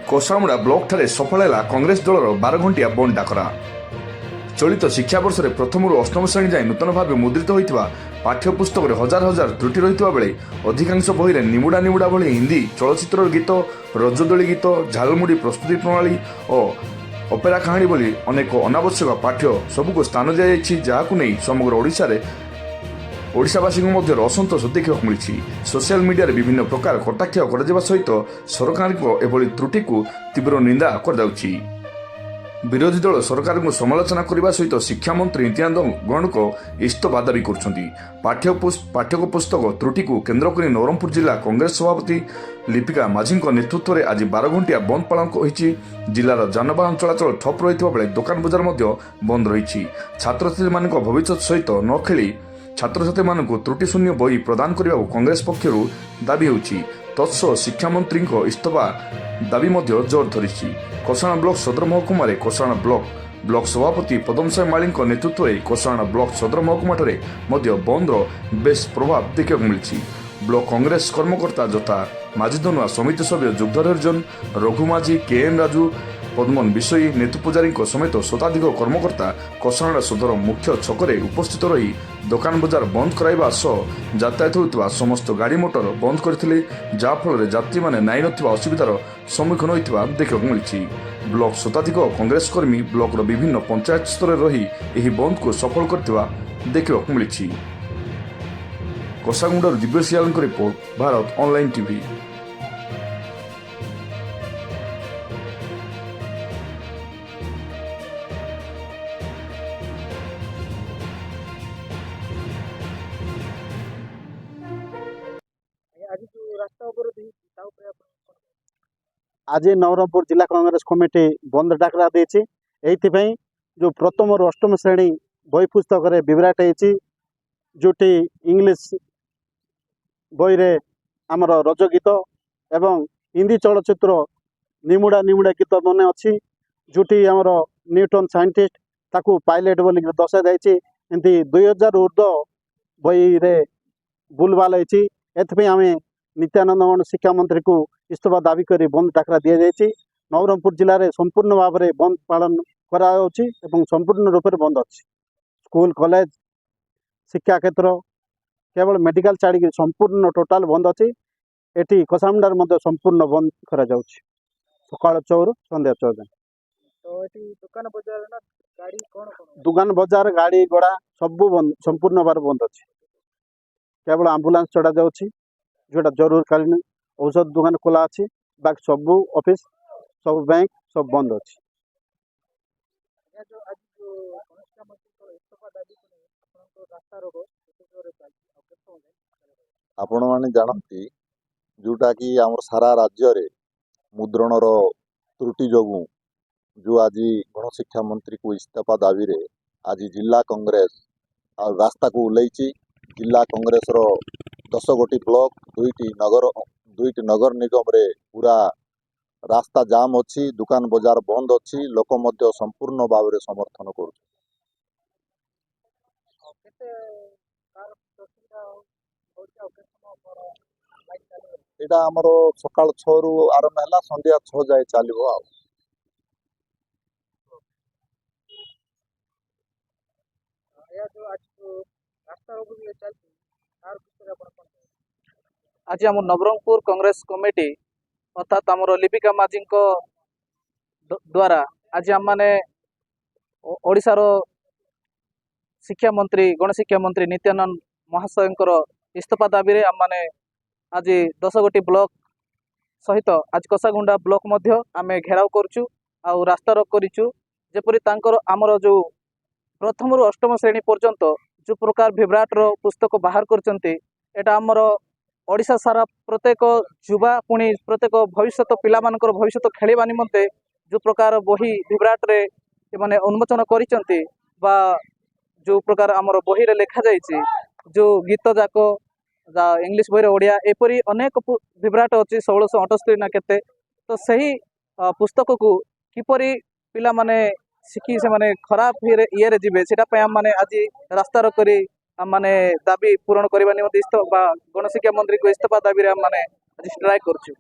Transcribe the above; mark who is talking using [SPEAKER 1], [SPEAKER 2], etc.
[SPEAKER 1] कोसामुड़ा block ठारे सफल है कांग्रेस दलर 12 घंटिया बंद डाकरा। चलित शिक्षावर्ष में प्रथम अष्टम श्रेणी जाए नूतन भाव मुद्रित होता पाठ्यपुस्तक में हजार हजार त्रुटि रही बेले अधिकांश बही में निमुड़ा निमुड़ा भली हिंदी चलचित्र गीत रजदोली गीत झालमुड़ी प्रस्तुति प्रणाली और अपेरा कहानी बोली अनेक अनावश्यक पाठ्य सबको स्थान दी जहां नहीं समग्र ओडिशा रे ओडिशावासी असंतोष देखा मिली। सोशल मीडिया रे विभिन्न प्रकार कटाक्ष कर सहित सरकार एभली त्रुटि को तीव्र निंदा कर विरोधी दल सरकार को समालोचना करने सहित शिक्षा मंत्री नित्यानंद गौड़ को इस्तफा दावी कर पाठ्य पुस्तक त्रुटि को केन्द्र कर नवरंगपुर जिला कांग्रेस सभापति लिपिका माझी नेतृत्व में आज 12 घंटिया बंद पालन होती। जिलार जानवाहन चलाचल ठप रही बेले दुकान बजार बंद रही। छात्र छात्री मान भविष्य सहित न खेली छात्र छात्री मान त्रुटि शून्य बही प्रदान करने को कांग्रेस पक्षर दाबी होती। तत्सह शिक्षा मंत्री इस्तफा दाबी जोर धरी। कोसाणा ब्लॉक सदर महकुमा कोसाणा ब्लॉक सभापति पदमसाई माली नेतृत्व में कोसाणा ब्लॉक सदर महकुमा बंद बेस प्रभाव देखा मिली। ब्लॉक कांग्रेस कर्मकर्ता जथा माझी धनुआ समिति सभ्य जुगधर हरिजन रघु माझी के राजू पद्मन विषयी नेतु पूजारी समेत शताधिक कर्मकर्ता कोसाणा सदर मुख्य छकरे उपस्थित रही दुकान बजार बंद कराइबा सह यातायात होता समस्त गाड़ी मोटर बंद करथिले, जाफल यात्री माने नाई नथिबा असुविधार सम्मुखीन होइतिबा देखा मिली। ब्लॉक शताधिक कांग्रेस कर्मी ब्लॉक विभिन्न पंचायत स्तर रही एही बंद को सफल करथिबा देखा मिली। कोसागुंडर दिव्य सियाल रिपोर्ट, भारत ऑनलाइन टीवी।
[SPEAKER 2] आज नवरंगपुर जिला कांग्रेस कमिटी बंद डाकरा देछि। एइथिपई जो प्रथम और अष्टम श्रेणी बही पुस्तक रे विभ्राट होती जोटी इंग्लिश बही रे आमर रज गीत एवं हिंदी चलचित्र निमुड़ा निमुड़ा गीत मन अच्छी जोटी आमर न्यूटन साइंटिस्ट ताकू पायलट बोली दर्शा जाइए। एमती 2000 ऊर्ध्व बही रे भूलभाल होती। एथि आम नित्यानंद गौड़ शिक्षा मंत्री को इस्तफा दाबी कर बंद डाकरा दि जाइए। नवरंगपुर जिले में संपूर्ण भाव में बंद पालन करा संपूर्ण रूप से बंद अच्छी। स्कूल कॉलेज शिक्षा क्षेत्र केवल मेडिकल छाड़ी संपूर्ण टोटाल बंद अच्छी। एटी कोसामुंडार संपूर्ण बंद करा जाउछि सकाळ 4 रु संध्या 4 जाए।
[SPEAKER 3] तो एटी दुकान बाजार ना गाड़ी
[SPEAKER 2] दुकान बाजार गाड़ी घोड़ा सब बंद संपूर्ण भाव बंद अच्छी। केवल आम्बुलांस चढ़ा जाउछि जोटा जरूरकालीन औषध दुकान खोला अच्छी। बाकी सब ऑफिस सब बैंक सब बंद अच्छी।
[SPEAKER 4] आपण माने जानती जोटा कि आम सारा राज्य रे मुद्रणर त्रुटि जोगु जो आज गणशिक्षा मंत्री को इस्तीफा दाबी रे आज जिला कांग्रेस रास्ता को उल्लैची। जिला कांग्रेस रो 10 गोटी ब्लॉक 2टी नगर निगम रे पूरा रास्ता जाम अच्छी। दुकान बाजार बंद अच्छी। लोक मध्य संपूर्ण भाव में समर्थन कर एटा आमर सकाळ 6 रु आरंभ है संध्या 6 जाए चलो।
[SPEAKER 3] आज आम नवरंगपुर कांग्रेस कमिटी अर्थात आमर लिपिका माझी द्वारा आज आम मैंने ओडिशार शिक्षा मंत्री गणशिक्षा मंत्री नित्यानंद महाशय इस्तफा दाबी रे आम मैंने आज 10 गोटी ब्लॉक सहित आज कोसागुंडा ब्लॉक मध्य आम घेराव करुचु आउ रास्ता रोक करिचु। जेपरि तांकर आमर जो प्रथम रु अष्टम श्रेणी पर्यंत जो प्रकार विभ्राटर पुस्तक बाहर करचंती एटा आमर ओडिशा सारा प्रत्येक युवा पुणी प्रत्येक भविष्य पिला मानकर भविष्य खेलिबा निमंते जो प्रकार बही विभ्राट रे माने उन्मोचन करिसंती बा जो प्रकार आमर बही रे लिखा जाइछि जो गीत जाक इंग्लिश बही रे ओडिया एपरी अनेक विभ्राट अछि 1678 ना केते। तो सही पुस्तक को किपरि पिला माने शिखी से माने खराब ये जीवे सेटा पे हम माने आज रास्ता रोक करी हम माने दाबी पूरण करबा निमंते इस्तफा गणशिक्षा मंत्री को इस्तफा दाबी रे हम माने आज स्ट्राइक करछु।